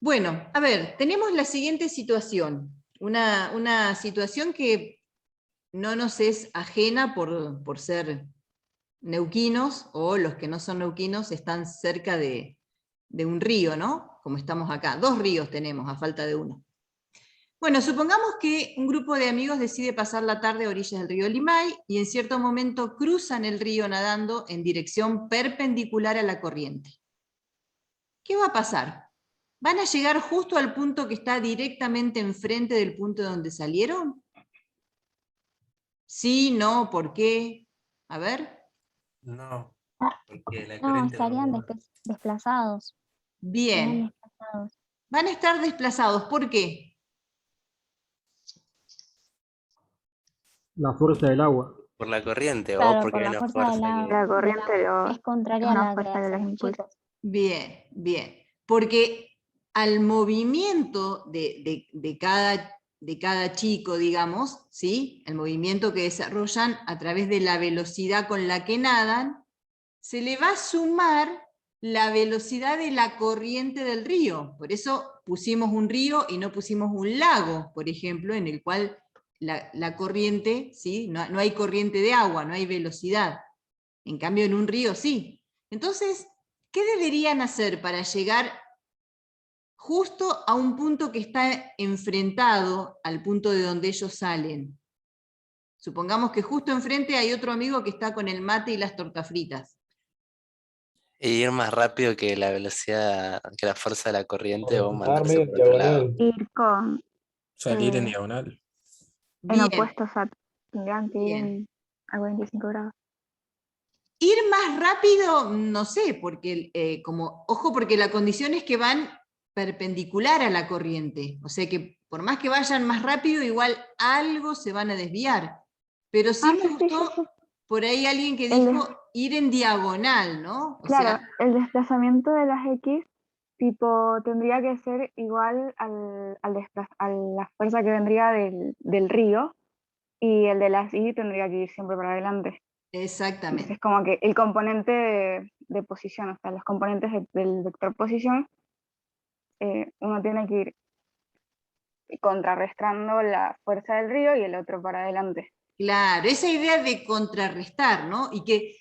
Bueno, a ver, tenemos la siguiente situación. Una situación que no nos es ajena por ser neuquinos, o los que no son neuquinos están cerca de un río, ¿no? Como estamos acá. 2 ríos tenemos, a falta de uno. Bueno, supongamos que un grupo de amigos decide pasar la tarde a orillas del río Limay y en cierto momento cruzan el río nadando en dirección perpendicular a la corriente. ¿Qué va a pasar? ¿Van a llegar justo al punto que está directamente enfrente del punto donde salieron? ¿Sí, no, por qué? A ver. No, porque la No, corriente va estarían a... desplazados. Estarían Bien. desplazados. Van a estar desplazados. ¿Por qué? La fuerza del agua. Por la corriente o Claro, porque por hay la una fuerza fuerza que... La corriente es contraria es a una la que fuerza que los hacen los impulsa. chicos. Bien, bien. Porque al movimiento de cada chico, digamos, ¿sí? El movimiento que desarrollan a través de la velocidad con la que nadan, se le va a sumar la velocidad de la corriente del río. Por eso pusimos un río y no pusimos un lago, por ejemplo, en el cual la corriente, ¿sí? No hay corriente de agua, no hay velocidad. En cambio, en un río sí. Entonces, ¿qué deberían hacer para llegar justo a un punto que está enfrentado al punto de donde ellos salen? Supongamos que justo enfrente hay otro amigo que está con el mate y las tortas fritas. Y ir más rápido que la velocidad, que la fuerza de la corriente o Empezar mandarse medio en por otro lado. diagonal. Ir con Salir en eh, diagonal. en Bien, opuestos a tendrían que ir a 45 grados. ir más rápido, no sé, porque ojo, porque la condición es que van perpendicular a la corriente. O sea que por más que vayan más rápido, igual algo se van a desviar. Pero sí me sí, gustó sí. por ahí alguien que El dijo ir en diagonal, ¿no? O Claro, sea, el desplazamiento de las X tipo tendría que ser igual a la fuerza que vendría del río, y el de las Y tendría que ir siempre para adelante. exactamente. Entonces como que el componente de posición, o sea, los componentes del vector posición, uno tiene que ir contrarrestando la fuerza del río y el otro para adelante. Claro, esa idea de contrarrestar, ¿no? Y que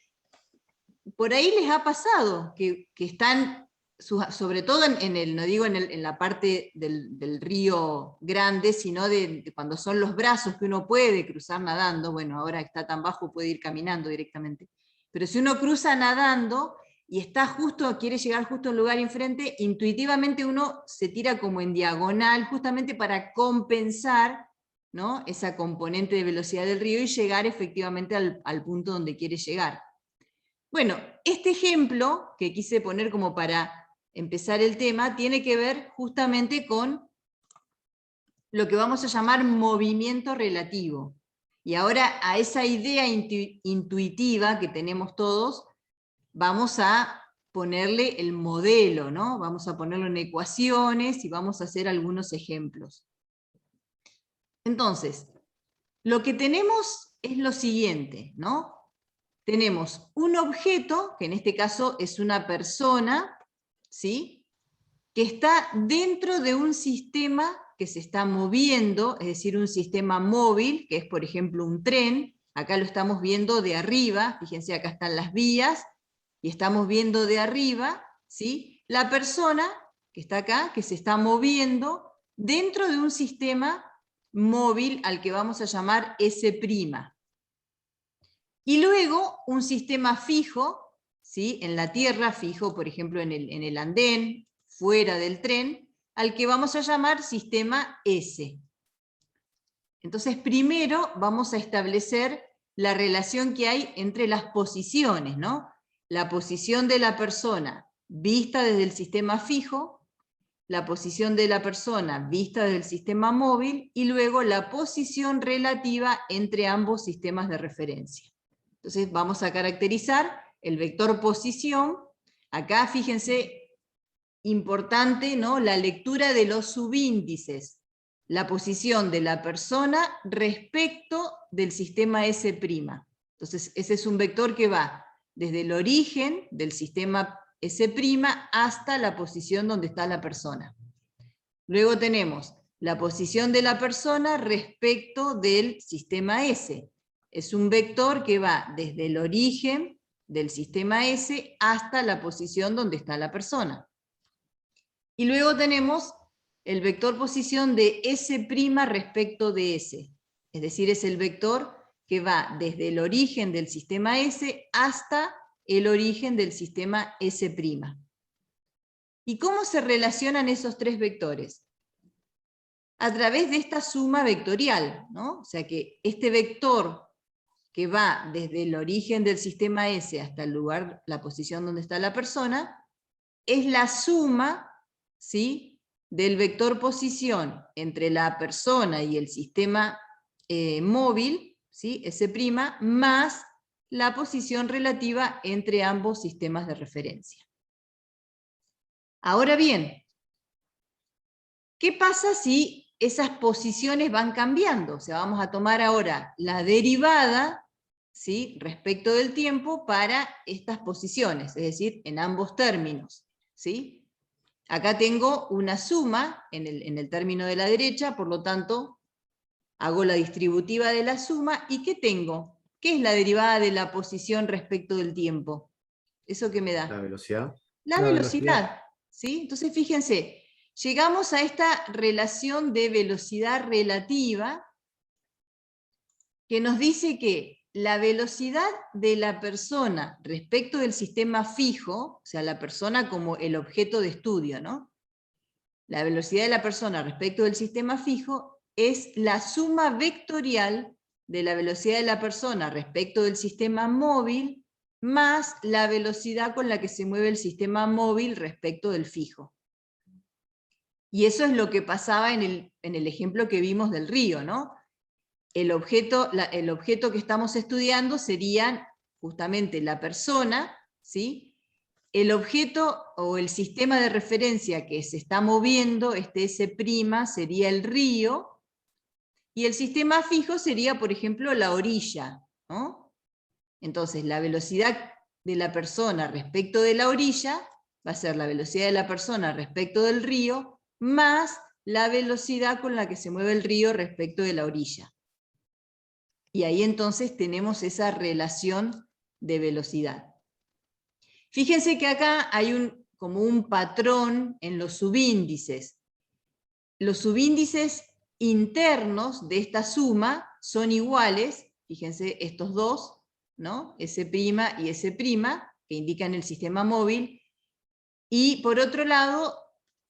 por ahí les ha pasado, que están, sobre todo no digo en la parte del río grande, sino de cuando son los brazos que uno puede cruzar nadando. Bueno, ahora está tan bajo, puede ir caminando directamente. Pero si uno cruza nadando y quiere llegar justo al lugar enfrente, intuitivamente uno se tira como en diagonal, justamente para compensar, ¿no?, esa componente de velocidad del río y llegar efectivamente al punto donde quiere llegar. Bueno, este ejemplo que quise poner como para empezar el tema tiene que ver justamente con lo que vamos a llamar movimiento relativo. Y ahora a esa idea intuitiva que tenemos todos, vamos a ponerle el modelo, ¿no? Vamos a ponerlo en ecuaciones y vamos a hacer algunos ejemplos. Entonces, lo que tenemos es lo siguiente, ¿no? Tenemos un objeto, que en este caso es una persona, ¿sí?, que está dentro de un sistema que se está moviendo, es decir, un sistema móvil, que es por ejemplo un tren. Acá lo estamos viendo de arriba, fíjense, acá están las vías, y estamos viendo de arriba, ¿sí?, la persona que está acá, que se está moviendo dentro de un sistema móvil al que vamos a llamar S'. Y luego un sistema fijo, ¿sí?, en la tierra, fijo por ejemplo en el andén, fuera del tren, al que vamos a llamar sistema S. Entonces primero vamos a establecer la relación que hay entre las posiciones, ¿no? La posición de la persona vista desde el sistema fijo, la posición de la persona vista desde el sistema móvil, y luego la posición relativa entre ambos sistemas de referencia. Entonces vamos a caracterizar el vector posición. Acá fíjense, importante, ¿no?, la lectura de los subíndices, la posición de la persona respecto del sistema S'. Entonces ese es un vector que va desde el origen del sistema S' hasta la posición donde está la persona. Luego tenemos la posición de la persona respecto del sistema S. Es un vector que va desde el origen del sistema S hasta la posición donde está la persona. Y luego tenemos el vector posición de S' respecto de S. Es decir, es el vector que va desde el origen del sistema S hasta el origen del sistema S'. ¿Y cómo se relacionan esos tres vectores? A través de esta suma vectorial, ¿no? O sea que este vector que va desde el origen del sistema S hasta el lugar, la posición donde está la persona, es la suma, ¿sí?, del vector posición entre la persona y el sistema móvil, ¿sí?, S', más la posición relativa entre ambos sistemas de referencia. Ahora bien, ¿qué pasa si esas posiciones van cambiando? O sea, vamos a tomar ahora la derivada, ¿sí?, respecto del tiempo para estas posiciones, es decir, en ambos términos, ¿sí? Acá tengo una suma en el término de la derecha, por lo tanto, hago la distributiva de la suma, ¿y qué tengo? ¿Qué es la derivada de la posición respecto del tiempo? ¿Eso qué me da? La velocidad. La velocidad, ¿sí? Entonces, fíjense, llegamos a esta relación de velocidad relativa que nos dice que la velocidad de la persona respecto del sistema fijo, o sea, la persona como el objeto de estudio, ¿no? La velocidad de la persona respecto del sistema fijo es la suma vectorial de la velocidad de la persona respecto del sistema móvil más la velocidad con la que se mueve el sistema móvil respecto del fijo. Y eso es lo que pasaba en el ejemplo que vimos del río, ¿no? El objeto que estamos estudiando sería justamente la persona, ¿sí? El objeto o el sistema de referencia que se está moviendo, este S', sería el río, y el sistema fijo sería, por ejemplo, la orilla, ¿no? Entonces, la velocidad de la persona respecto de la orilla va a ser la velocidad de la persona respecto del río, más la velocidad con la que se mueve el río respecto de la orilla. Y ahí entonces tenemos esa relación de velocidad. Fíjense que acá hay como un patrón en los subíndices. Los subíndices internos de esta suma son iguales, fíjense estos dos, ¿no? S' y S', que indican el sistema móvil, y por otro lado,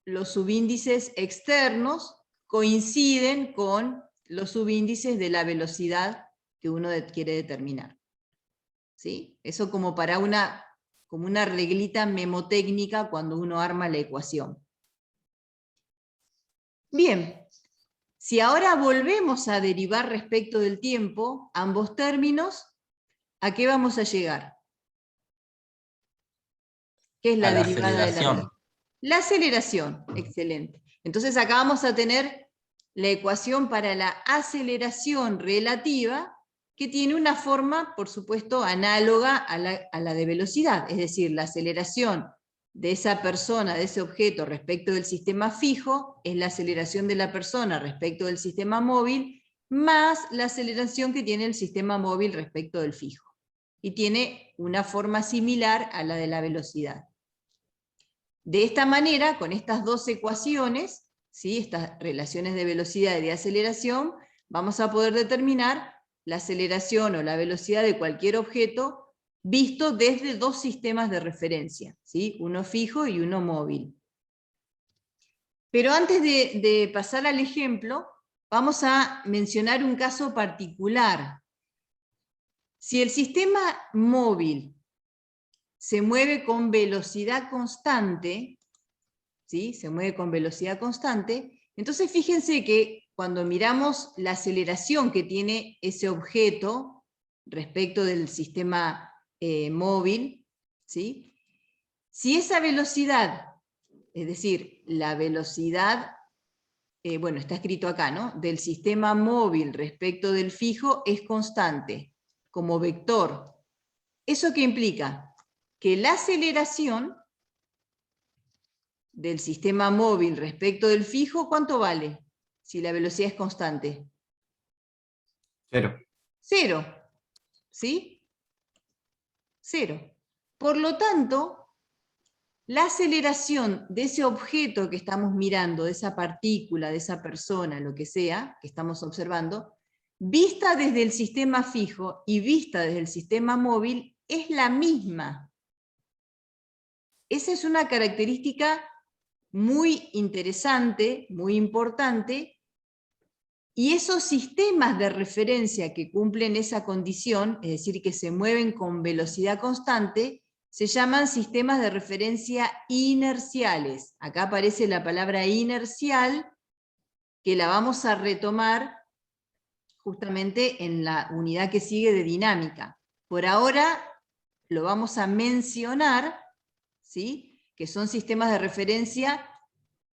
los subíndices externos coinciden con los subíndices de la velocidad que uno quiere determinar. ¿Sí? Eso como para como una reglita memotécnica cuando uno arma la ecuación. Bien, si ahora volvemos a derivar respecto del tiempo, ambos términos, ¿a qué vamos a llegar? ¿Qué es la derivada de la? La aceleración, excelente. Entonces acá vamos a tener la ecuación para la aceleración relativa, que tiene una forma, por supuesto, análoga a la de velocidad, es decir, la aceleración de esa persona, de ese objeto respecto del sistema fijo, es la aceleración de la persona respecto del sistema móvil, más la aceleración que tiene el sistema móvil respecto del fijo. Y tiene una forma similar a la de la velocidad. De esta manera, con estas dos ecuaciones, ¿sí?, estas relaciones de velocidad y de aceleración, vamos a poder determinar la aceleración o la velocidad de cualquier objeto visto desde dos sistemas de referencia, ¿sí?, uno fijo y uno móvil. Pero antes de pasar al ejemplo, vamos a mencionar un caso particular. Si el sistema móvil se mueve con velocidad constante, ¿sí?, se mueve con velocidad constante, entonces fíjense que cuando miramos la aceleración que tiene ese objeto respecto del sistema móvil, ¿sí?, si esa velocidad, es decir, la velocidad, bueno, está escrito acá, ¿no?, del sistema móvil respecto del fijo es constante, como vector, ¿eso qué implica? Que la aceleración del sistema móvil respecto del fijo, ¿cuánto vale? Si la velocidad es constante. 0. 0. ¿Sí? 0. Por lo tanto, la aceleración de ese objeto que estamos mirando, de esa partícula, de esa persona, lo que sea, que estamos observando, vista desde el sistema fijo y vista desde el sistema móvil, es la misma. Esa es una característica muy interesante, muy importante, y esos sistemas de referencia que cumplen esa condición, es decir, que se mueven con velocidad constante, se llaman sistemas de referencia inerciales. Acá aparece la palabra inercial, que la vamos a retomar justamente en la unidad que sigue de dinámica. Por ahora lo vamos a mencionar, ¿sí? Que son sistemas de referencia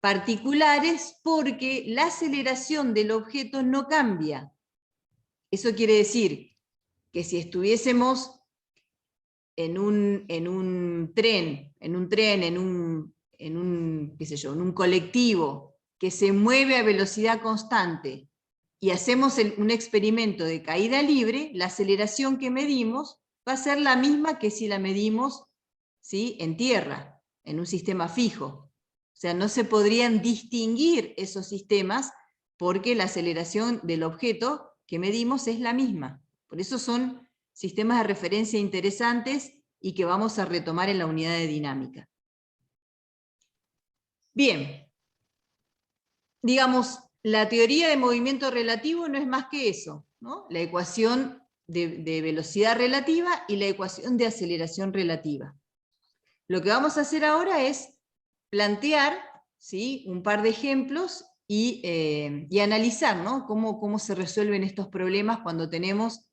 particulares porque la aceleración del objeto no cambia. Eso quiere decir que si estuviésemos en un tren, qué sé yo, en un colectivo que se mueve a velocidad constante y hacemos un experimento de caída libre, la aceleración que medimos va a ser la misma que si la medimos, ¿sí?, en tierra, en un sistema fijo. O sea, no se podrían distinguir esos sistemas porque la aceleración del objeto que medimos es la misma. Por eso son sistemas de referencia interesantes y que vamos a retomar en la unidad de dinámica. Bien, digamos, la teoría de movimiento relativo no es más que eso, ¿no? La ecuación de velocidad relativa y la ecuación de aceleración relativa. Lo que vamos a hacer ahora es plantear, ¿sí?, un par de ejemplos y analizar, ¿no?, cómo se resuelven estos problemas cuando tenemos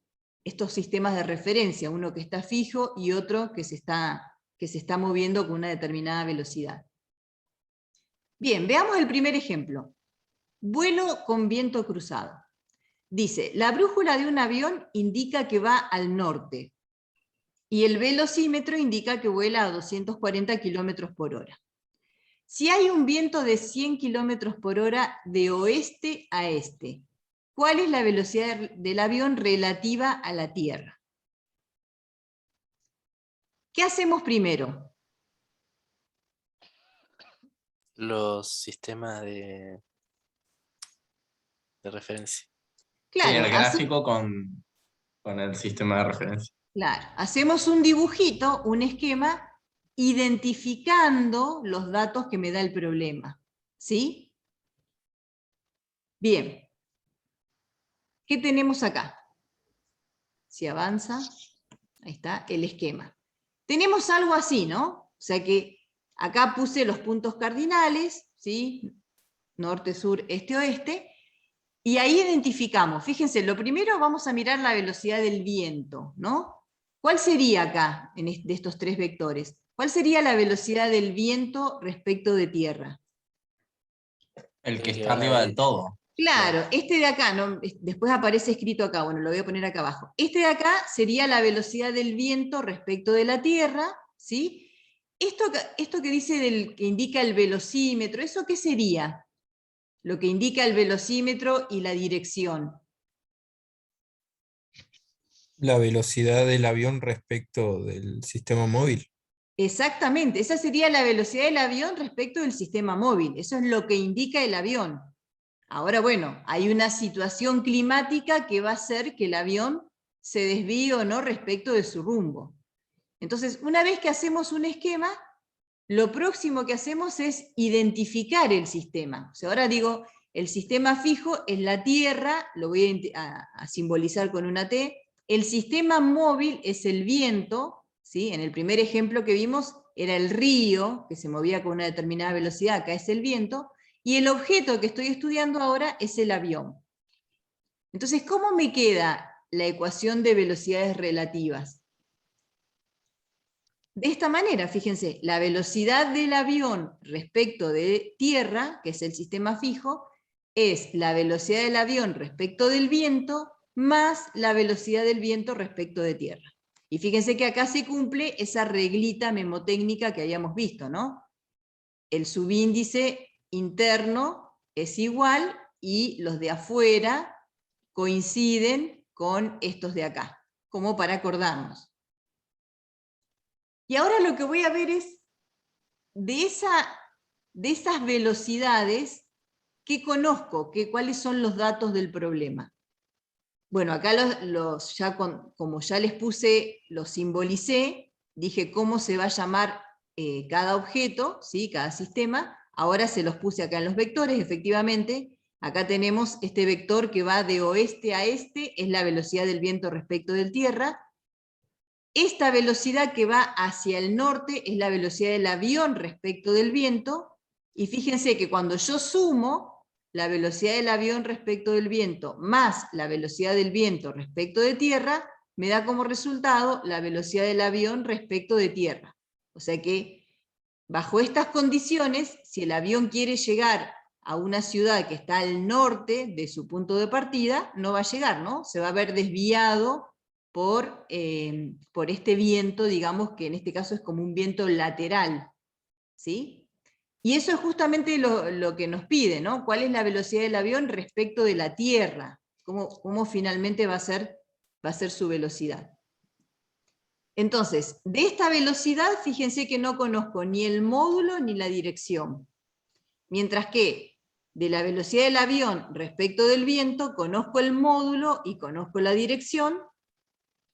estos sistemas de referencia, uno que está fijo y otro que se está moviendo con una determinada velocidad. Bien, veamos el primer ejemplo. Vuelo con viento cruzado. Dice, la brújula de un avión indica que va al norte y el velocímetro indica que vuela a 240 km/h. Si hay un viento de 100 km/h de oeste a este, ¿cuál es la velocidad del avión relativa a la Tierra? ¿Qué hacemos primero? Los sistemas de referencia. Sí, el Claro, gráfico con el sistema de referencia. claro, hacemos un dibujito, un esquema, identificando los datos que me da el problema. ¿Sí? Bien. ¿Qué tenemos acá? Si avanza, ahí está el esquema. Tenemos algo así, ¿no? O sea que acá puse los puntos cardinales, ¿sí? Norte, sur, este, oeste, y ahí identificamos. Fíjense, lo primero vamos a mirar la velocidad del viento, ¿no? ¿Cuál sería acá, de estos tres vectores? ¿Cuál sería la velocidad del viento respecto de tierra? El que está arriba del todo. Claro, este de acá, ¿no? Después aparece escrito acá, bueno, lo voy a poner acá abajo. Este de acá sería la velocidad del viento respecto de la Tierra, ¿sí? Esto que dice que indica el velocímetro, ¿eso qué sería? Lo que indica el velocímetro y la dirección. La velocidad del avión respecto del sistema móvil. Exactamente, esa sería la velocidad del avión respecto del sistema móvil, eso es lo que indica el avión. Ahora, bueno, hay una situación climática que va a hacer que el avión se desvíe o no respecto de su rumbo. Entonces, una vez que hacemos un esquema, lo próximo que hacemos es identificar el sistema. O sea, ahora digo, el sistema fijo es la Tierra, lo voy a simbolizar con una T. El sistema móvil es el viento, ¿sí? En el primer ejemplo que vimos era el río, que se movía con una determinada velocidad, acá es el viento. Y el objeto que estoy estudiando ahora es el avión. Entonces, ¿cómo me queda la ecuación de velocidades relativas? De esta manera, fíjense, la velocidad del avión respecto de tierra, que es el sistema fijo, es la velocidad del avión respecto del viento más la velocidad del viento respecto de tierra. Y fíjense que acá se cumple esa reglita memotécnica que habíamos visto, ¿no? el subíndice interno es igual y los de afuera coinciden con estos de acá, como para acordarnos. Y ahora lo que voy a ver es, de esas velocidades, ¿qué conozco? ¿Cuáles son los datos del problema? Bueno, acá como ya les puse, los simbolicé, dije cómo se va a llamar cada objeto, ¿sí? Cada sistema. Ahora se los puse acá en los vectores, efectivamente. Acá tenemos este vector que va de oeste a este, es la velocidad del viento respecto de tierra. Esta velocidad que va hacia el norte es la velocidad del avión respecto del viento, y fíjense que cuando yo sumo la velocidad del avión respecto del viento más la velocidad del viento respecto de tierra, me da como resultado la velocidad del avión respecto de tierra. O sea que, bajo estas condiciones, si el avión quiere llegar a una ciudad que está al norte de su punto de partida, no va a llegar, ¿no? Se va a ver desviado por este viento, digamos que en este caso es como un viento lateral, ¿sí? Y eso es justamente lo que nos pide, ¿no? ¿Cuál es la velocidad del avión respecto de la Tierra? ¿Cómo finalmente va a ser su velocidad? Entonces, de esta velocidad, fíjense que no conozco ni el módulo ni la dirección. Mientras que de la velocidad del avión respecto del viento, conozco el módulo y conozco la dirección,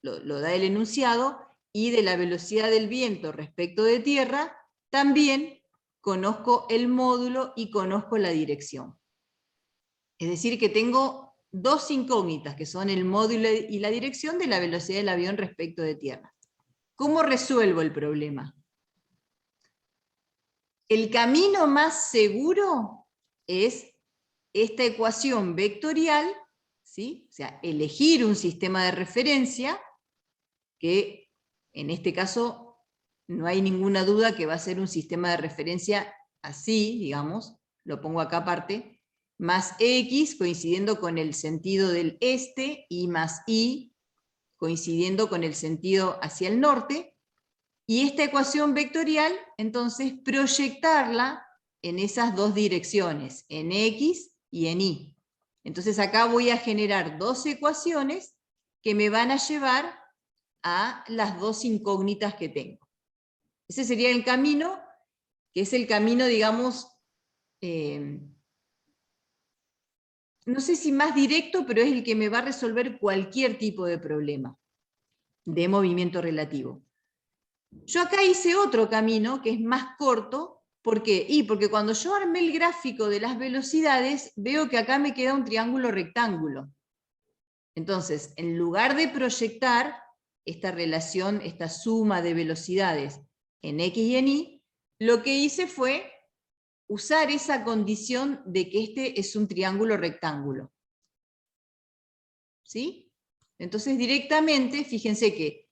lo da el enunciado, y de la velocidad del viento respecto de tierra, también conozco el módulo y conozco la dirección. Es decir, que tengo dos incógnitas, que son el módulo y la dirección de la velocidad del avión respecto de tierra. ¿Cómo resuelvo el problema? El camino más seguro es esta ecuación vectorial, ¿sí? O sea, elegir un sistema de referencia, que en este caso no hay ninguna duda que va a ser un sistema de referencia así, digamos, lo pongo acá aparte, más x coincidiendo con el sentido del este, y más y coincidiendo con el sentido hacia el norte, y esta ecuación vectorial, entonces, proyectarla en esas dos direcciones, en x y en y. Entonces acá voy a generar dos ecuaciones que me van a llevar a las dos incógnitas que tengo. Ese sería el camino, que es el camino, digamos, no sé si más directo, pero es el que me va a resolver cualquier tipo de problema de movimiento relativo. Yo acá hice otro camino que es más corto. ¿Por qué? Porque cuando yo armé el gráfico de las velocidades, veo que acá me queda un triángulo rectángulo. Entonces, en lugar de proyectar esta relación, esta suma de velocidades en x y en y, lo que hice fue usar esa condición de que este es un triángulo rectángulo. ¿Sí? Entonces directamente, fíjense que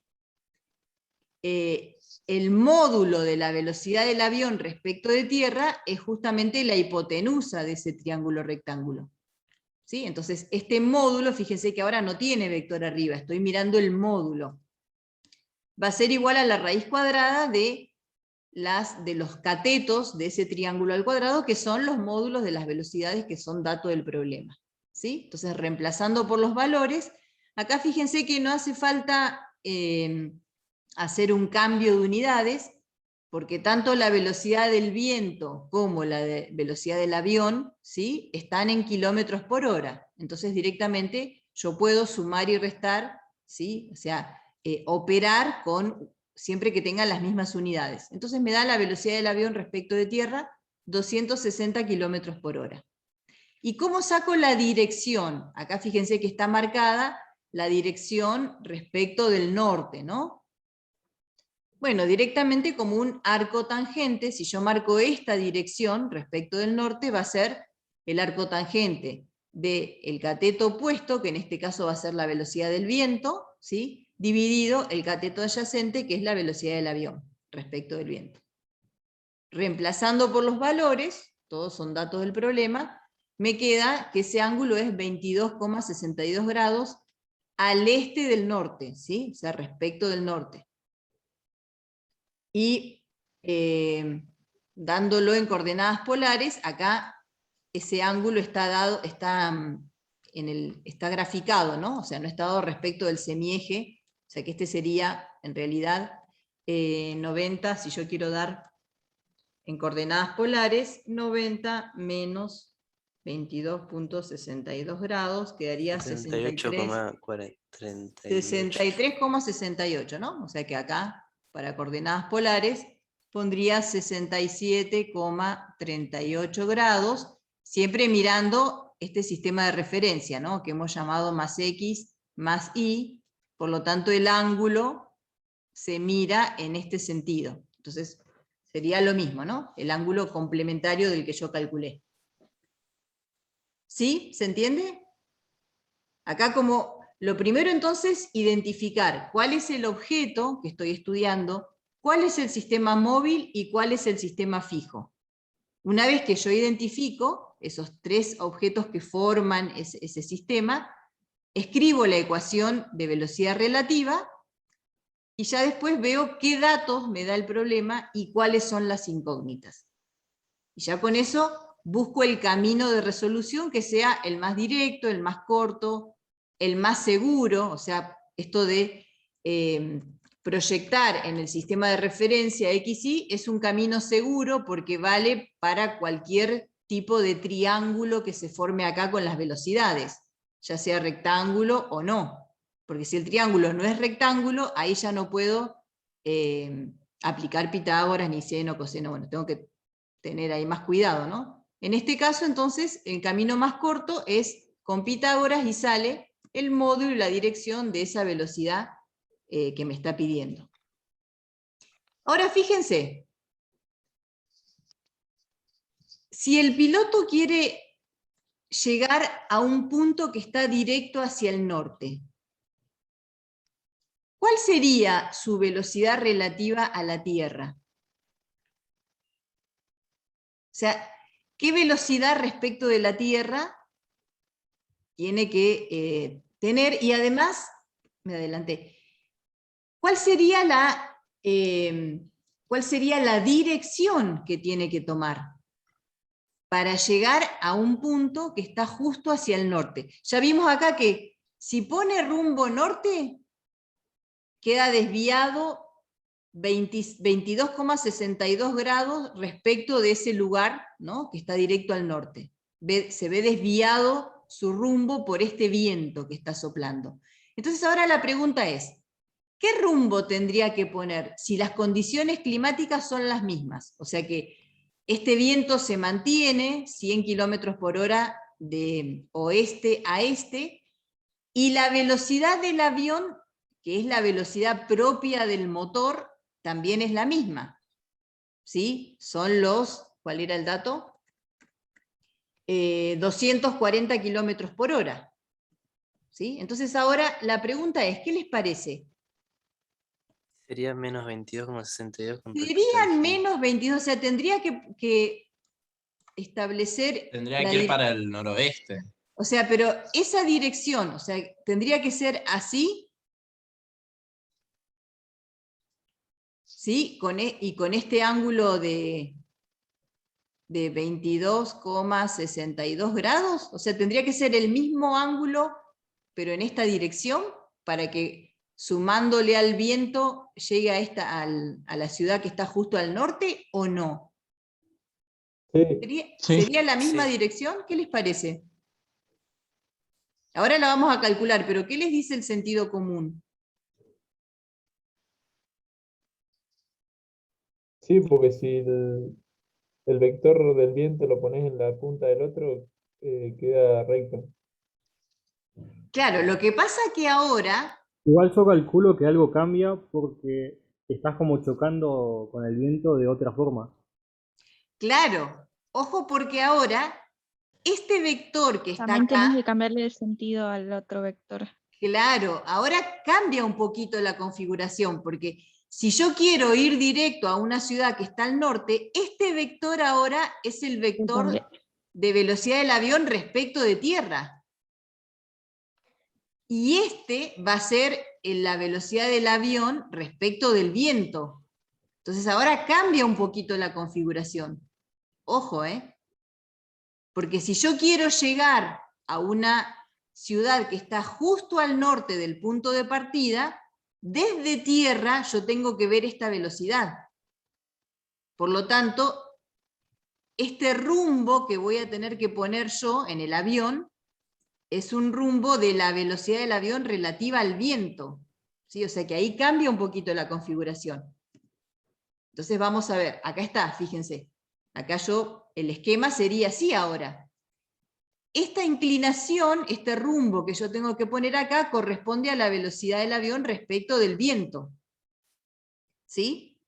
el módulo de la velocidad del avión respecto de tierra es justamente la hipotenusa de ese triángulo rectángulo. ¿Sí? Entonces este módulo, fíjense que ahora no tiene vector arriba, estoy mirando el módulo. Va a ser igual a la raíz cuadrada de los catetos de ese triángulo al cuadrado, que son los módulos de las velocidades que son dato del problema. ¿Sí? Entonces, reemplazando por los valores, acá fíjense que no hace falta hacer un cambio de unidades, porque tanto la velocidad del viento como la velocidad del avión, ¿sí?, están en kilómetros por hora. Entonces directamente yo puedo sumar y restar, ¿sí?, o sea, operar siempre que tengan las mismas unidades. Entonces me da la velocidad del avión respecto de tierra, 260 kilómetros por hora. ¿Y cómo saco la dirección? Acá fíjense que está marcada la dirección respecto del norte, ¿no? Bueno, directamente como un arco tangente, si yo marco esta dirección respecto del norte, va a ser el arco tangente del cateto opuesto, que en este caso va a ser la velocidad del viento, ¿sí?, dividido el cateto adyacente, que es la velocidad del avión respecto del viento. Reemplazando por los valores, todos son datos del problema, me queda que ese ángulo es 22,62 grados al este del norte, ¿sí?, o sea, respecto del norte. Y dándolo en coordenadas polares, acá ese ángulo está está graficado, ¿no? O sea, no está dado respecto del semieje, o sea que este sería, en realidad, 90, si yo quiero dar en coordenadas polares, 90 menos 22.62 grados, quedaría 63,68, ¿no? O sea que acá, para coordenadas polares, pondría 67,38 grados, siempre mirando este sistema de referencia, ¿no? Que hemos llamado más X más Y, por lo tanto el ángulo se mira en este sentido. Entonces sería lo mismo, ¿no? El ángulo complementario del que yo calculé. ¿Sí? ¿Se entiende? Acá como lo primero entonces, identificar cuál es el objeto que estoy estudiando, cuál es el sistema móvil y cuál es el sistema fijo. Una vez que yo identifico esos tres objetos que forman ese sistema, escribo la ecuación de velocidad relativa y ya después veo qué datos me da el problema y cuáles son las incógnitas. Y ya con eso busco el camino de resolución que sea el más directo, el más corto, el más seguro, o sea, esto de proyectar en el sistema de referencia XY es un camino seguro porque vale para cualquier tipo de triángulo que se forme acá con las velocidades, ya sea rectángulo o no. Porque si el triángulo no es rectángulo, ahí ya no puedo aplicar Pitágoras, ni seno, coseno, bueno, tengo que tener ahí más cuidado, ¿no? En este caso, entonces, el camino más corto es con Pitágoras y sale el módulo y la dirección de esa velocidad que me está pidiendo. Ahora fíjense, si el piloto quiere llegar a un punto que está directo hacia el norte, ¿cuál sería su velocidad relativa a la Tierra? O sea, ¿qué velocidad respecto de la Tierra tiene que tener? Y además, me adelanté, ¿cuál sería la dirección que tiene que tomar para llegar a un punto que está justo hacia el norte? Ya vimos acá que si pone rumbo norte, queda desviado 22,62 grados respecto de ese lugar, ¿no? Que está directo al norte. Se ve desviado su rumbo por este viento que está soplando. Entonces ahora la pregunta es, ¿qué rumbo tendría que poner si las condiciones climáticas son las mismas? O sea que este viento se mantiene 100 km por hora de oeste a este, y la velocidad del avión, que es la velocidad propia del motor, también es la misma. ¿Sí? Son los, ¿cuál era el dato? 240 kilómetros por hora. ¿Sí? Entonces ahora la pregunta es, ¿qué les parece? Sería menos 22,62. Serían menos 22, o sea, tendría que establecer... Tendría que ir para el noroeste. O sea, pero esa dirección, o sea, tendría que ser así, ¿sí? Y con este ángulo de 22,62 grados, o sea, tendría que ser el mismo ángulo, pero en esta dirección, para que sumándole al viento llegue a la ciudad que está justo al norte, ¿o no? Sí. ¿Sería la misma dirección? ¿Qué les parece? Ahora la vamos a calcular, pero ¿qué les dice el sentido común? Sí, porque si el vector del viento lo pones en la punta del otro, queda recto. Claro, lo que pasa que ahora... Igual yo calculo que algo cambia porque estás como chocando con el viento de otra forma. Claro, ojo porque ahora este vector que está También tenés que acá... cambiarle el sentido al otro vector. Claro, ahora cambia un poquito la configuración, porque si yo quiero ir directo a una ciudad que está al norte, este vector ahora es el vector de velocidad del avión respecto de tierra. Y este va a ser la velocidad del avión respecto del viento. Entonces ahora cambia un poquito la configuración. Ojo, porque si yo quiero llegar a una ciudad que está justo al norte del punto de partida, desde tierra yo tengo que ver esta velocidad. Por lo tanto, este rumbo que voy a tener que poner yo en el avión es un rumbo de la velocidad del avión relativa al viento. ¿Sí? O sea que ahí cambia un poquito la configuración. Entonces vamos a ver, acá está, fíjense. Acá el esquema sería así ahora. Esta inclinación, este rumbo que yo tengo que poner acá, corresponde a la velocidad del avión respecto del viento. ¿Sí?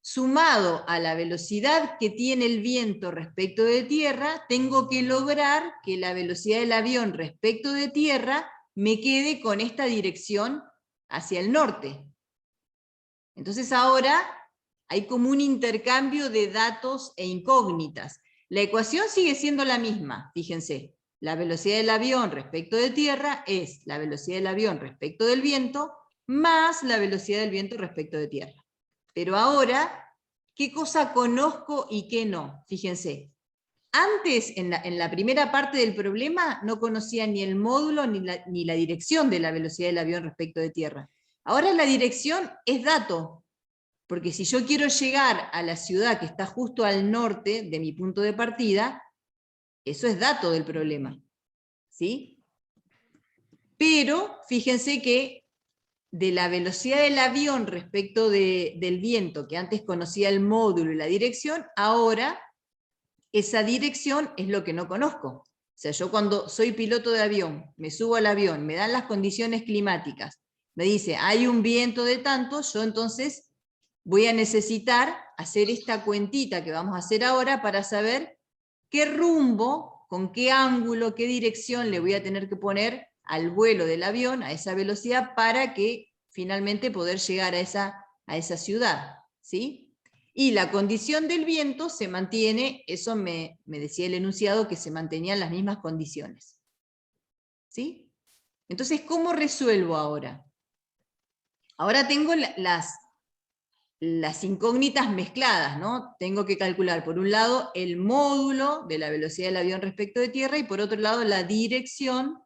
Sumado a la velocidad que tiene el viento respecto de tierra, tengo que lograr que la velocidad del avión respecto de tierra me quede con esta dirección hacia el norte. Entonces ahora hay como un intercambio de datos e incógnitas. La ecuación sigue siendo la misma, fíjense. La velocidad del avión respecto de tierra es la velocidad del avión respecto del viento más la velocidad del viento respecto de tierra. Pero ahora, ¿qué cosa conozco y qué no? Fíjense. Antes, en la primera parte del problema, no conocía ni el módulo ni la dirección de la velocidad del avión respecto de tierra. Ahora la dirección es dato, porque si yo quiero llegar a la ciudad que está justo al norte de mi punto de partida, eso es dato del problema. ¿Sí? Pero fíjense que de la velocidad del avión respecto del viento, que antes conocía el módulo y la dirección, ahora esa dirección es lo que no conozco. O sea, yo cuando soy piloto de avión, me subo al avión, me dan las condiciones climáticas, me dice, hay un viento de tanto, yo entonces voy a necesitar hacer esta cuentita que vamos a hacer ahora para saber qué rumbo, con qué ángulo, qué dirección le voy a tener que poner al vuelo del avión, a esa velocidad, para que finalmente poder llegar a esa ciudad. ¿Sí? Y la condición del viento se mantiene, eso me decía el enunciado, que se mantenían las mismas condiciones. ¿Sí? Entonces, ¿cómo resuelvo ahora? Ahora tengo las incógnitas mezcladas, ¿no? Tengo que calcular, por un lado, el módulo de la velocidad del avión respecto de tierra, y por otro lado, la dirección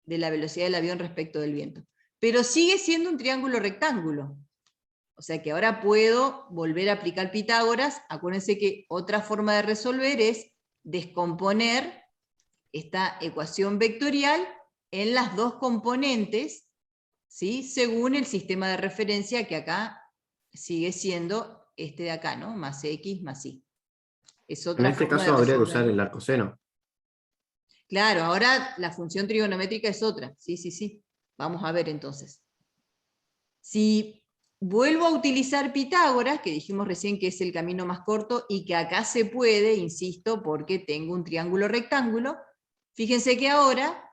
de la velocidad del avión respecto del viento. Pero sigue siendo un triángulo rectángulo. O sea que ahora puedo volver a aplicar Pitágoras. Acuérdense que otra forma de resolver es descomponer esta ecuación vectorial en las dos componentes, ¿sí? Según el sistema de referencia que acá sigue siendo este de acá, ¿no? Más X más Y. Es En otra este forma caso de habría que resolver. usar el arcoseno. Claro, ahora la función trigonométrica es otra. Sí, sí, sí. Vamos a ver entonces. Si vuelvo a utilizar Pitágoras, que dijimos recién que es el camino más corto, y que acá se puede, insisto, porque tengo un triángulo rectángulo, fíjense que ahora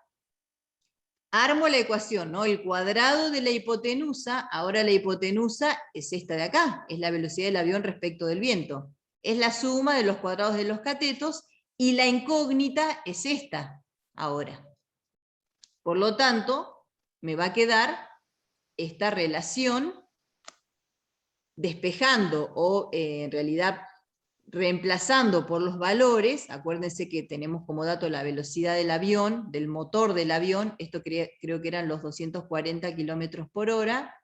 armo la ecuación, ¿no? El cuadrado de la hipotenusa, ahora la hipotenusa es esta de acá, es la velocidad del avión respecto del viento. Es la suma de los cuadrados de los catetos, y la incógnita es esta, ahora. Por lo tanto, me va a quedar esta relación despejando, o en realidad reemplazando por los valores. Acuérdense que tenemos como dato la velocidad del avión, del motor del avión, esto creo que eran los 240 kilómetros por hora,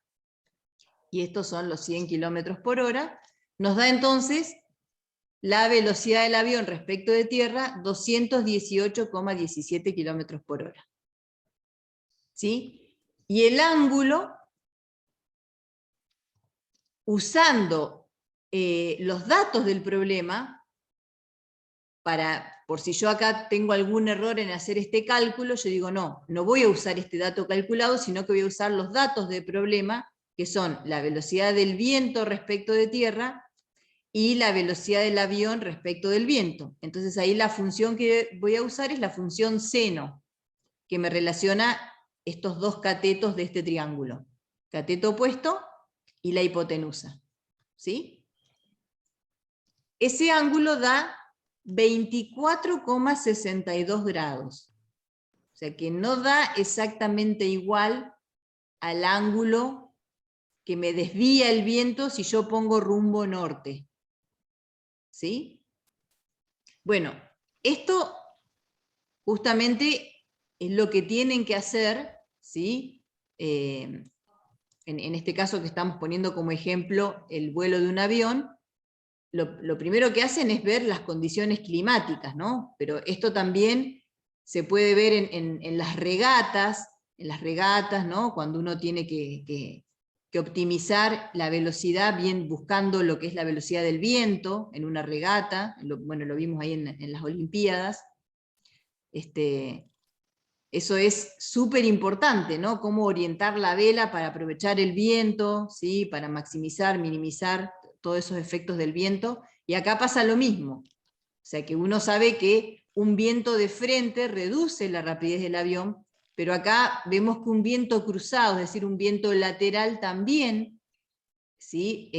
y estos son los 100 kilómetros por hora, nos da entonces la velocidad del avión respecto de tierra, 218,17 kilómetros por hora. ¿Sí? Y el ángulo, usando los datos del problema, por si yo acá tengo algún error en hacer este cálculo, yo digo, no voy a usar este dato calculado, sino que voy a usar los datos del problema, que son la velocidad del viento respecto de tierra, y la velocidad del avión respecto del viento. Entonces ahí la función que voy a usar es la función seno, que me relaciona estos dos catetos de este triángulo. Cateto opuesto y la hipotenusa. ¿Sí? Ese ángulo da 24,62 grados. O sea que no da exactamente igual al ángulo que me desvía el viento si yo pongo rumbo norte. ¿Sí? Bueno, esto justamente es lo que tienen que hacer, ¿sí? En este caso que estamos poniendo como ejemplo el vuelo de un avión, lo primero que hacen es ver las condiciones climáticas, ¿no? Pero esto también se puede ver en las regatas, ¿no? Cuando uno tiene que optimizar la velocidad, bien buscando lo que es la velocidad del viento en una regata, bueno, lo vimos ahí en las Olimpiadas. Eso es súper importante, ¿no? Cómo orientar la vela para aprovechar el viento, ¿sí? Para maximizar, minimizar todos esos efectos del viento. Y acá pasa lo mismo. O sea que uno sabe que un viento de frente reduce la rapidez del avión, pero acá vemos que un viento cruzado, es decir, un viento lateral también, ¿sí?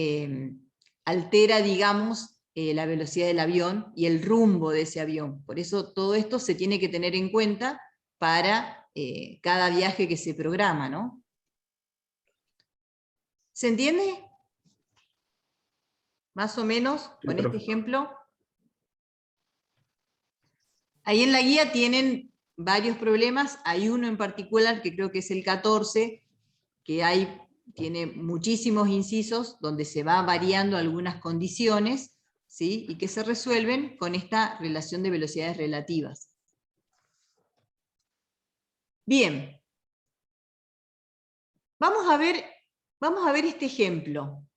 Altera, digamos, la velocidad del avión y el rumbo de ese avión. Por eso todo esto se tiene que tener en cuenta para cada viaje que se programa, ¿no? ¿Se entiende? Más o menos, con este ejemplo. Ahí en la guía tienen varios problemas, hay uno en particular que creo que es el 14, que tiene muchísimos incisos donde se va variando algunas condiciones, ¿sí? Y que se resuelven con esta relación de velocidades relativas. Bien. Vamos a ver este ejemplo.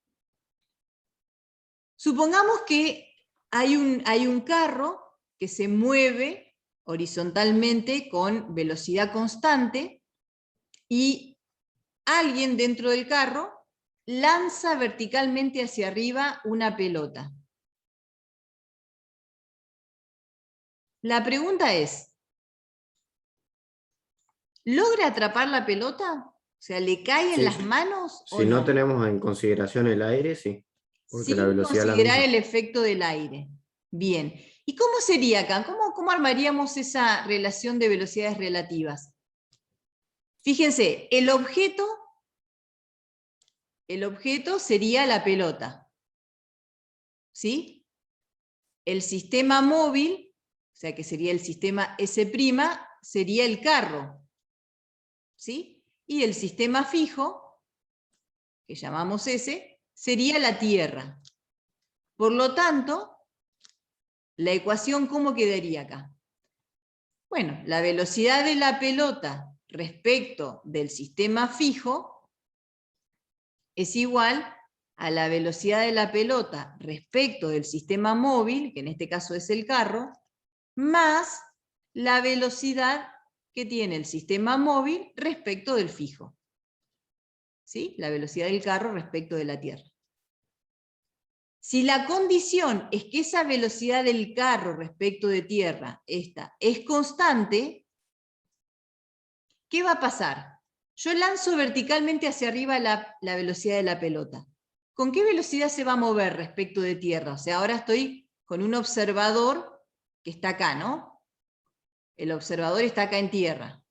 Supongamos que hay un carro que se mueve horizontalmente con velocidad constante y alguien dentro del carro lanza verticalmente hacia arriba una pelota. La pregunta es, ¿logra atrapar la pelota? O sea, ¿le cae en Sí. las manos o Si no no? tenemos en consideración el aire, sí. Porque la Sin velocidad es la considerar misma. el efecto del aire. Bien. ¿Y cómo sería acá? ¿Cómo armaríamos esa relación de velocidades relativas? Fíjense, el objeto sería la pelota. ¿Sí? El sistema móvil, o sea que sería el sistema S', sería el carro. ¿Sí? Y el sistema fijo, que llamamos S, sería la Tierra. Por lo tanto, la ecuación, ¿cómo quedaría acá? Bueno, la velocidad de la pelota respecto del sistema fijo es igual a la velocidad de la pelota respecto del sistema móvil, que en este caso es el carro, más la velocidad que tiene el sistema móvil respecto del fijo. ¿Sí? La velocidad del carro respecto de la Tierra. Si la condición es que esa velocidad del carro respecto de tierra, esta, es constante, ¿qué va a pasar? Yo lanzo verticalmente hacia arriba la velocidad de la pelota. ¿Con qué velocidad se va a mover respecto de tierra? O sea, ahora estoy con un observador que está acá, ¿no? El observador está acá en tierra.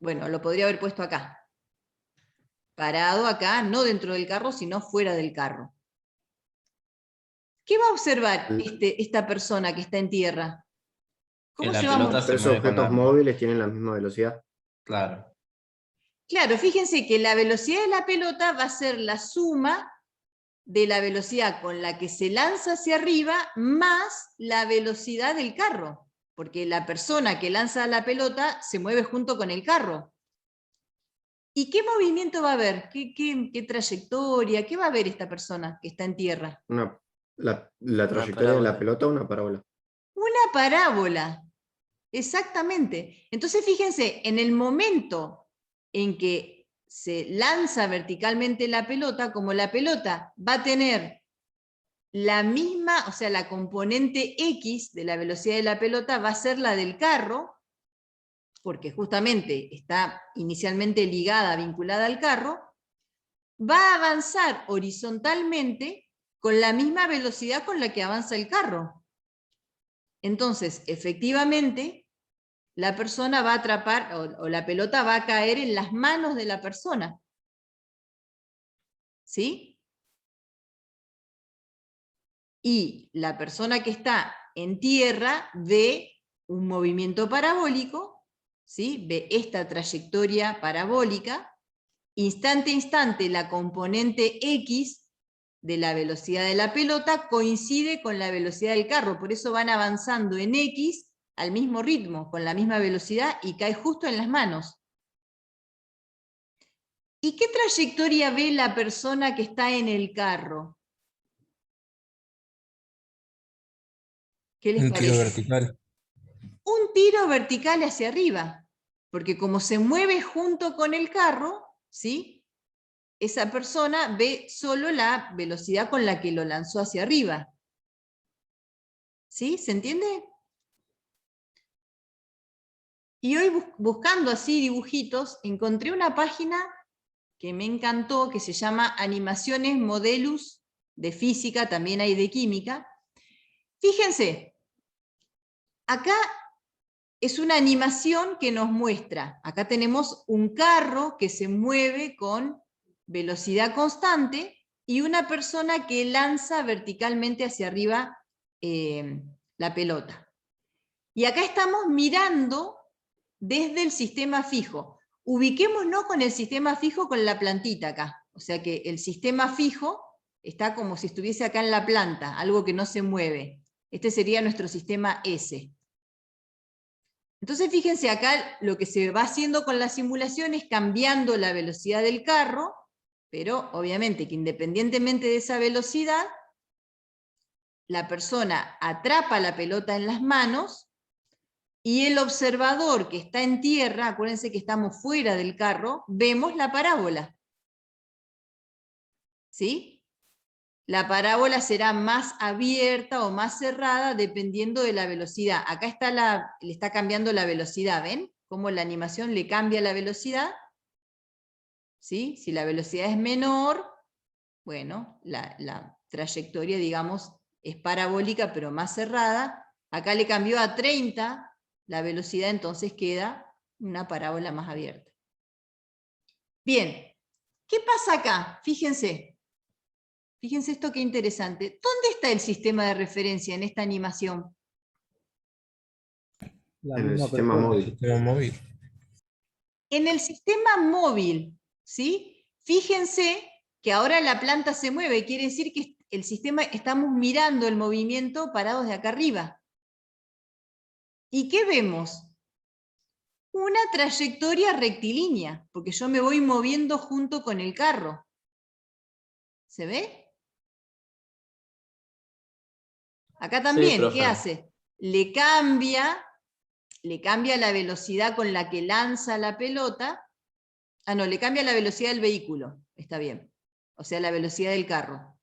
Bueno, lo podría haber puesto acá. Parado acá, no dentro del carro, sino fuera del carro. ¿Qué va a observar esta persona que está en tierra? ¿Cómo la llevamos? pelota se Tres mueve con objetos móviles tienen la misma velocidad. Claro. Claro, fíjense que la velocidad de la pelota va a ser la suma de la velocidad con la que se lanza hacia arriba más la velocidad del carro, porque la persona que lanza la pelota se mueve junto con el carro. ¿Y qué movimiento va a haber? ¿Qué trayectoria? ¿Qué va a ver esta persona que está en tierra? La trayectoria de la pelota, una parábola. Una parábola, exactamente. Entonces fíjense, en el momento en que se lanza verticalmente la pelota, como la pelota va a tener la misma, o sea, la componente X de la velocidad de la pelota va a ser la del carro, porque justamente está inicialmente ligada, vinculada al carro, va a avanzar horizontalmente con la misma velocidad con la que avanza el carro. Entonces, efectivamente, la persona va a atrapar, o la pelota va a caer en las manos de la persona. ¿sí? Y la persona que está en tierra ve un movimiento parabólico, ¿sí? Ve esta trayectoria parabólica, instante a instante la componente X de la velocidad de la pelota coincide con la velocidad del carro, por eso van avanzando en X al mismo ritmo, con la misma velocidad, y cae justo en las manos. ¿Y qué trayectoria ve la persona que está en el carro? ¿Qué les Un tiro parece? vertical. Un tiro vertical hacia arriba, porque como se mueve junto con el carro, ¿sí? Esa persona ve solo la velocidad con la que lo lanzó hacia arriba. ¿Sí? ¿Se entiende? Y hoy buscando así dibujitos, encontré una página que me encantó, que se llama Animaciones Modelus de Física, también hay de Química. Fíjense, acá es una animación que nos muestra, acá tenemos un carro que se mueve con velocidad constante y una persona que lanza verticalmente hacia arriba la pelota. Y acá estamos mirando desde el sistema fijo. Ubiquémonos con el sistema fijo con la plantita acá. O sea que el sistema fijo está como si estuviese acá en la planta, algo que no se mueve. Este sería nuestro sistema S. Entonces fíjense acá lo que se va haciendo con la simulación es cambiando la velocidad del carro, pero obviamente que independientemente de esa velocidad, la persona atrapa la pelota en las manos y el observador que está en tierra, acuérdense que estamos fuera del carro, vemos la parábola. ¿Sí? La parábola será más abierta o más cerrada dependiendo de la velocidad. Acá está le está cambiando la velocidad, ¿ven? Cómo la animación le cambia la velocidad. ¿Sí? Si la velocidad es menor, bueno, la trayectoria, digamos, es parabólica pero más cerrada. Acá le cambió a 30 la velocidad, entonces queda una parábola más abierta. Bien, ¿qué pasa acá? Fíjense. Fíjense esto qué interesante. ¿Dónde está el sistema de referencia en esta animación? La En el misma sistema persona. móvil. Sistema móvil. En el sistema móvil, ¿sí? Fíjense que ahora la planta se mueve, quiere decir que el sistema, estamos mirando el movimiento parados de acá arriba. ¿Y qué vemos? Una trayectoria rectilínea, porque yo me voy moviendo junto con el carro. ¿Se ve? Acá también, profe. ¿qué hace? Le cambia la velocidad con la que lanza la pelota. Ah, no, le cambia la velocidad del vehículo, está bien. O sea, la velocidad del carro.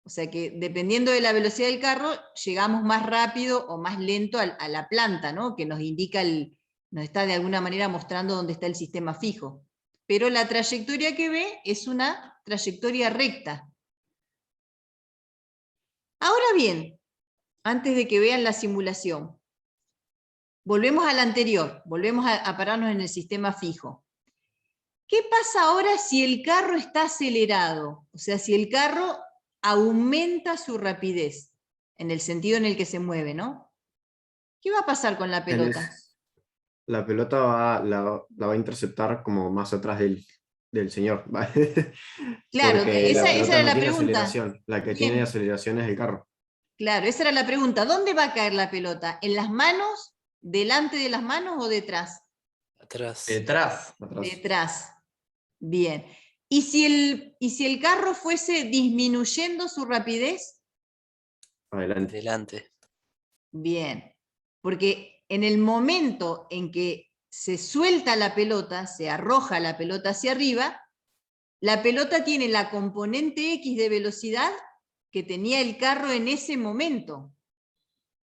O sea que dependiendo de la velocidad del carro, llegamos más rápido o más lento a la planta, ¿no? Que nos indica, nos está de alguna manera mostrando dónde está el sistema fijo. Pero la trayectoria que ve es una trayectoria recta. Ahora bien, antes de que vean la simulación, volvemos a la anterior, volvemos a pararnos en el sistema fijo. ¿Qué pasa ahora si el carro está acelerado? O sea, si el carro aumenta su rapidez, en el sentido en el que se mueve, ¿no? ¿Qué va a pasar con la pelota? La pelota la va a interceptar como más atrás del señor. Claro, Porque la esa pelota era no la tiene pregunta. aceleración. La que Bien. tiene aceleración es el carro. Claro, esa era la pregunta. ¿Dónde va a caer la pelota? ¿En las manos? ¿Delante de las manos o detrás? Atrás. Detrás. Detrás. Bien. ¿Y si el carro fuese disminuyendo su rapidez? Adelante. Adelante. Bien. Porque en el momento en que se suelta la pelota, se arroja la pelota hacia arriba, la pelota tiene la componente X de velocidad que tenía el carro en ese momento,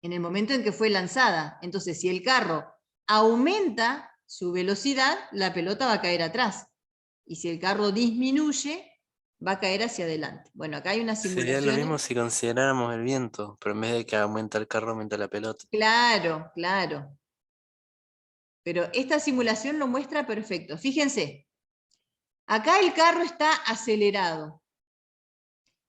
en el momento en que fue lanzada. Entonces, si el carro aumenta su velocidad, la pelota va a caer atrás. Y si el carro disminuye, va a caer hacia adelante. Bueno, acá hay una simulación. Sería lo mismo si consideráramos el viento, pero en vez de que aumenta el carro, aumenta la pelota. Claro, claro. Pero esta simulación lo muestra perfecto. Fíjense, acá el carro está acelerado.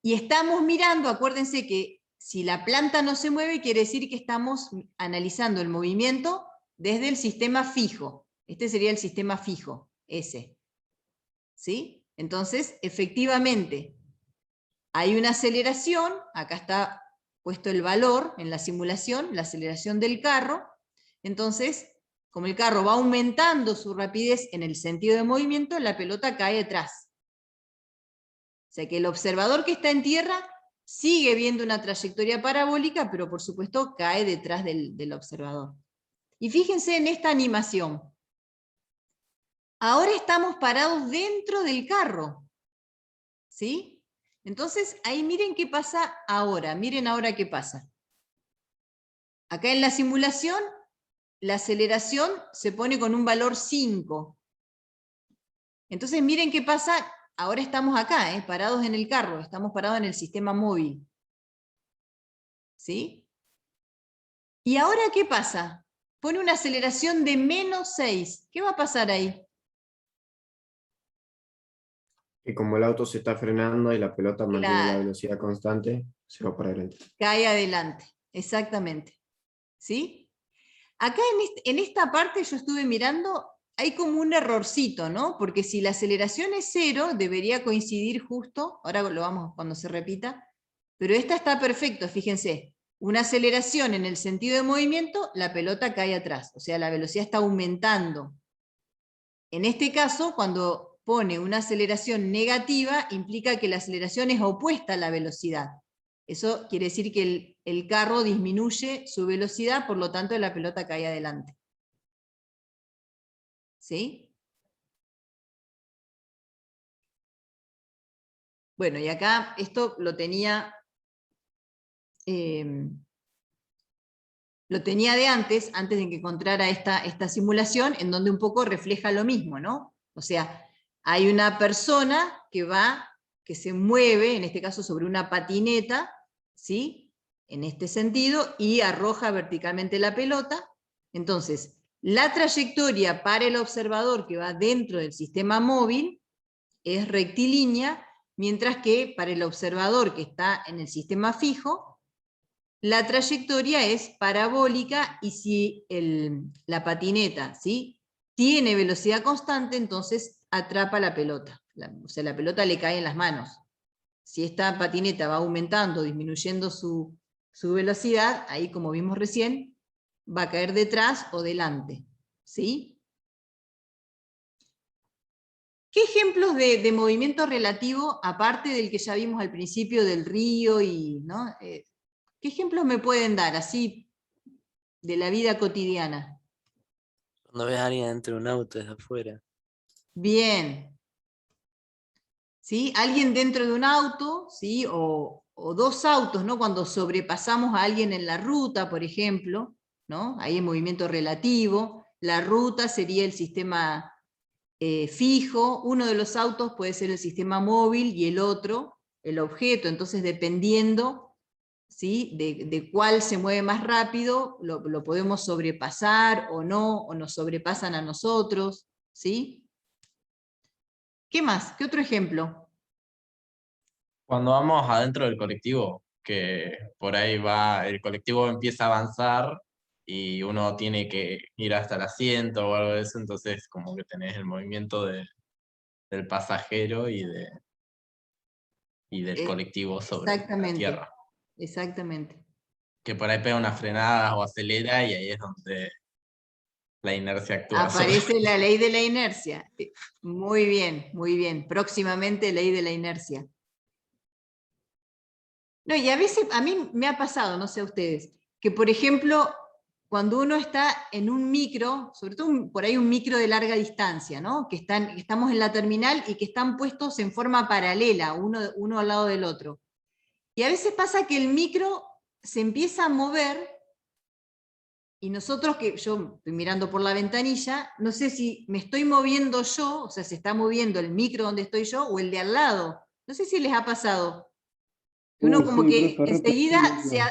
Y estamos mirando, acuérdense que si la planta no se mueve, quiere decir que estamos analizando el movimiento desde el sistema fijo. Este sería el sistema fijo, ese. ¿Sí? Entonces, efectivamente, hay una aceleración, acá está puesto el valor en la simulación, la aceleración del carro. Entonces, como el carro va aumentando su rapidez en el sentido de movimiento, la pelota cae atrás. O sea que el observador que está en tierra sigue viendo una trayectoria parabólica, pero por supuesto cae detrás del observador. Y fíjense en esta animación. Ahora estamos parados dentro del carro. ¿Sí? Entonces, ahí miren qué pasa ahora. Miren ahora qué pasa. Acá en la simulación, la aceleración se pone con un valor 5. Entonces, miren qué pasa. Ahora estamos acá, parados en el carro. Estamos parados en el sistema móvil. ¿Sí? ¿Y ahora qué pasa? Pone una aceleración de -6. ¿Qué va a pasar ahí? Y como el auto se está frenando y la pelota mantiene la Claro. velocidad constante, se va para adelante. Cae adelante, exactamente. ¿Sí? Acá en esta parte yo estuve mirando, hay como un errorcito, ¿no? Porque si la aceleración es 0, debería coincidir justo, ahora lo vamos cuando se repita, pero esta está perfecto, fíjense. Una aceleración en el sentido de movimiento, la pelota cae atrás, o sea, la velocidad está aumentando. En este caso, cuando pone una aceleración negativa, implica que la aceleración es opuesta a la velocidad. Eso quiere decir que el carro disminuye su velocidad, por lo tanto la pelota cae adelante. ¿Sí? Bueno, y acá esto lo tenía de antes de que encontrara esta simulación, en donde un poco refleja lo mismo, ¿no? O sea, hay una persona que se mueve, en este caso sobre una patineta, ¿sí? En este sentido, y arroja verticalmente la pelota. Entonces, la trayectoria para el observador que va dentro del sistema móvil es rectilínea, mientras que para el observador que está en el sistema fijo, la trayectoria es parabólica, y si la patineta, ¿sí?, tiene velocidad constante, entonces atrapa la pelota. O sea, la pelota le cae en las manos. Si esta patineta va aumentando, disminuyendo su velocidad, ahí como vimos recién, va a caer detrás o delante. ¿Sí? ¿Qué ejemplos de movimiento relativo, aparte del que ya vimos al principio del río, ¿no? ¿Qué ejemplos me pueden dar, así, de la vida cotidiana? Cuando ves a alguien dentro de un auto desde afuera. Bien. ¿Sí? Alguien dentro de un auto, ¿sí? O dos autos, ¿no? Cuando sobrepasamos a alguien en la ruta, por ejemplo, ¿no? Ahí en movimiento relativo. La ruta sería el sistema fijo. Uno de los autos puede ser el sistema móvil y el otro el objeto. Entonces, dependiendo, ¿sí?, de cuál se mueve más rápido, lo podemos sobrepasar o no, o nos sobrepasan a nosotros. ¿Sí? ¿Qué más? ¿Qué otro ejemplo? Cuando vamos adentro del colectivo, que por ahí va, el colectivo empieza a avanzar y uno tiene que ir hasta el asiento o algo de eso, entonces como que tenés el movimiento del pasajero y del colectivo sobre la Exactamente. tierra. Exactamente. Que por ahí pega una frenada o acelera y ahí es donde la inercia actúa. Aparece la ley de la inercia. Muy bien, muy bien. Próximamente ley de la inercia. No, y a veces, a mí me ha pasado, no sé a ustedes, que por ejemplo, cuando uno está en un micro, sobre todo por ahí un micro de larga distancia, ¿no? Que estamos en la terminal y que están puestos en forma paralela, uno al lado del otro. Y a veces pasa que el micro se empieza a mover, y nosotros, que yo estoy mirando por la ventanilla, no sé si me estoy moviendo yo, o sea, se está moviendo el micro donde estoy yo, o el de al lado. No sé si les ha pasado. Uno como Sí, que profe, enseguida repetido.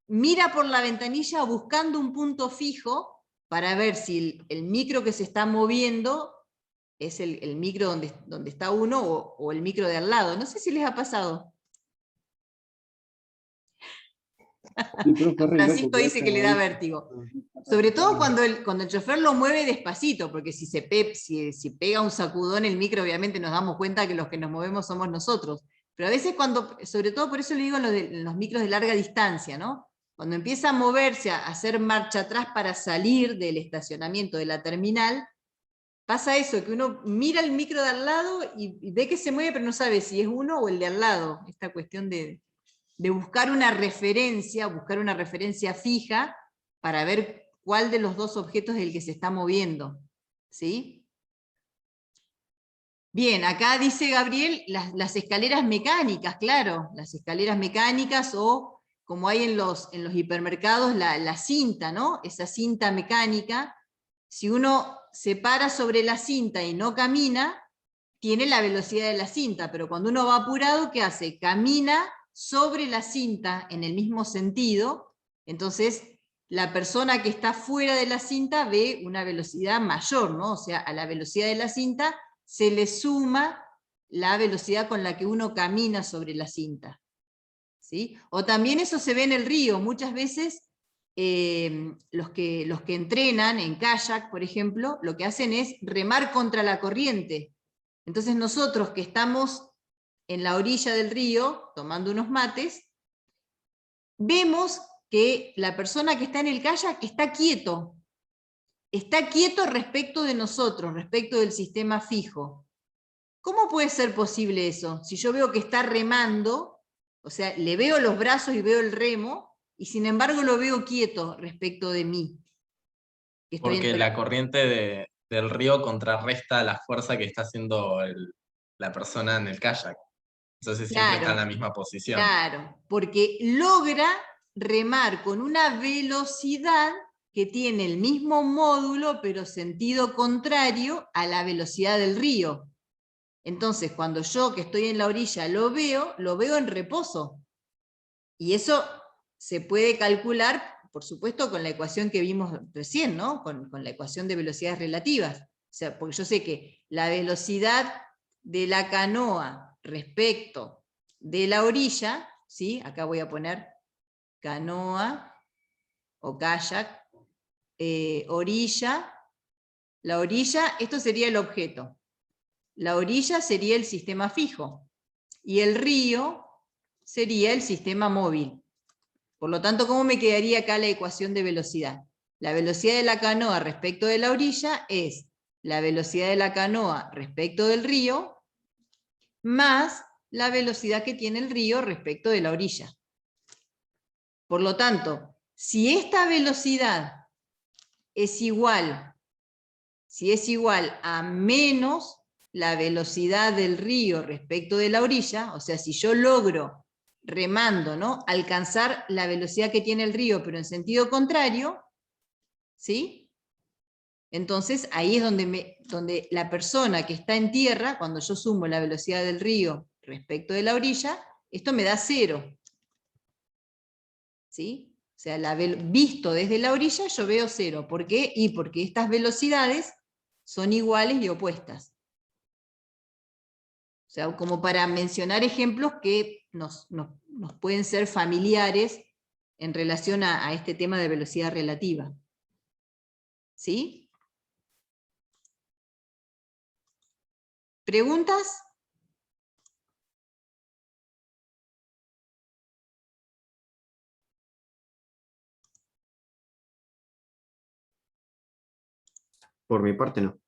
mira por la ventanilla buscando un punto fijo para ver si el micro que se está moviendo es el micro donde está uno, o el micro de al lado. No sé si les ha pasado. Sí, profe, es re loco Francisco que dice hacen que le da ahí. vértigo. Sobre todo cuando el chofer lo mueve despacito, porque si pega un sacudón el micro, obviamente nos damos cuenta que los que nos movemos somos nosotros. Pero a veces sobre todo por eso le digo los micros de larga distancia, ¿no? Cuando empieza a moverse, a hacer marcha atrás para salir del estacionamiento de la terminal, pasa eso, que uno mira el micro de al lado y ve que se mueve, pero no sabe si es uno o el de al lado. Esta cuestión de buscar una referencia fija para ver cuál de los dos objetos es el que se está moviendo. ¿Sí? Bien, acá dice Gabriel, las escaleras mecánicas, claro, las escaleras mecánicas o como hay en los hipermercados, la cinta, ¿no? Esa cinta mecánica, si uno se para sobre la cinta y no camina, tiene la velocidad de la cinta, pero cuando uno va apurado, ¿qué hace? Camina sobre la cinta en el mismo sentido, entonces la persona que está fuera de la cinta ve una velocidad mayor, ¿no? O sea, a la velocidad de la cinta se le suma la velocidad con la que uno camina sobre la cinta. ¿Sí? O también eso se ve en el río, muchas veces los que entrenan en kayak, por ejemplo, lo que hacen es remar contra la corriente. Entonces nosotros que estamos en la orilla del río, tomando unos mates, vemos que la persona que está en el kayak está quieto respecto de nosotros, respecto del sistema fijo. ¿Cómo puede ser posible eso? Si yo veo que está remando, o sea, le veo los brazos y veo el remo, y sin embargo lo veo quieto respecto de mí. Porque la corriente del río contrarresta la fuerza que está haciendo la persona en el kayak. Entonces siempre está en la misma posición. Claro, porque logra remar con una velocidad que tiene el mismo módulo, pero sentido contrario a la velocidad del río. Entonces, cuando yo que estoy en la orilla lo veo en reposo. Y eso se puede calcular, por supuesto, con la ecuación que vimos recién, ¿no? Con la ecuación de velocidades relativas. O sea, porque yo sé que la velocidad de la canoa respecto de la orilla, ¿sí? Acá voy a poner canoa o kayak, orilla. La orilla, esto sería el objeto. La orilla sería el sistema fijo. Y el río sería el sistema móvil. Por lo tanto, ¿cómo me quedaría acá la ecuación de velocidad? La velocidad de la canoa respecto de la orilla es la velocidad de la canoa respecto del río más la velocidad que tiene el río respecto de la orilla. Por lo tanto, si esta velocidad es igual, a menos la velocidad del río respecto de la orilla, o sea, si yo logro remando, ¿no? alcanzar la velocidad que tiene el río, pero en sentido contrario, ¿sí? Entonces ahí es donde la persona que está en tierra, cuando yo sumo la velocidad del río respecto de la orilla, esto me da 0. ¿Sí? O sea, visto desde la orilla yo veo 0. ¿Por qué? Y porque estas velocidades son iguales y opuestas. O sea, como para mencionar ejemplos que nos pueden ser familiares en relación a este tema de velocidad relativa. ¿Sí? ¿Preguntas? Por mi parte no.